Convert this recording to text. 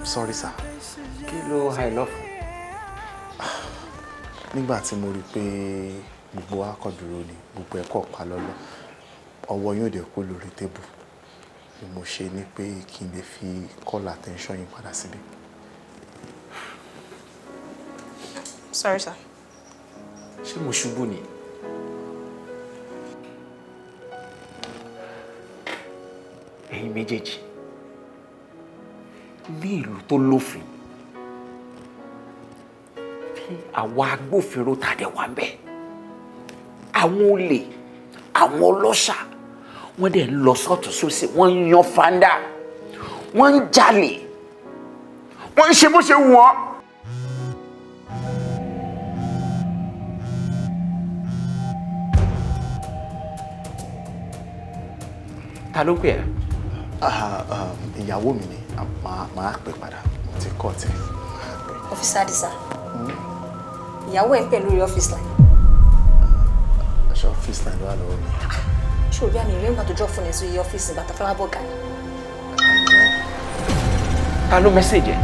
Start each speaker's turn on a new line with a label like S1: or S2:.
S1: Sorry, sir.
S2: Kí ló high love?
S1: Nígbà tí mo rí pé gbogbo wa kọ́ dúró ni, gbogbo ẹ̀kọ́ pa lọ́lọ́, ọwọ́ yóò dẹ̀ kó lórí tébù. Mo ṣe ní pé kí n lè fi call attention yín padà síbí.
S3: Sorry, sir.
S2: Ṣé mo ṣubú ni? Ẹ̀yin méjèèjì ní ìlú tó lófin tí àwa agbófinró tàdé wà ń bẹ̀. Àwọn olè, àwọn ọlọ́ṣà, wọ́n dẹ̀ ń lọ sọ́tún sósì, wọ́n ń yan fanda, wọ́n ń jalè, wọ́n ń ṣe bó ṣe wù wọ́n. Ta ló pè ẹ́?
S1: Ìyàwó mi ni, màá pè padà, mo ti kọ́ tẹ̀.
S3: Officer Adisa. Ìyàwó ẹ̀ ń pè lórí office line.
S1: Ṣé office line wà lọ́wọ́ mi?
S3: Ṣé o bí àmì ìrìn ìgbà tó drop fún ẹ sí office ìgbà tó fẹ́ wá bọ̀ gà ni?
S2: Ta ló message ẹ?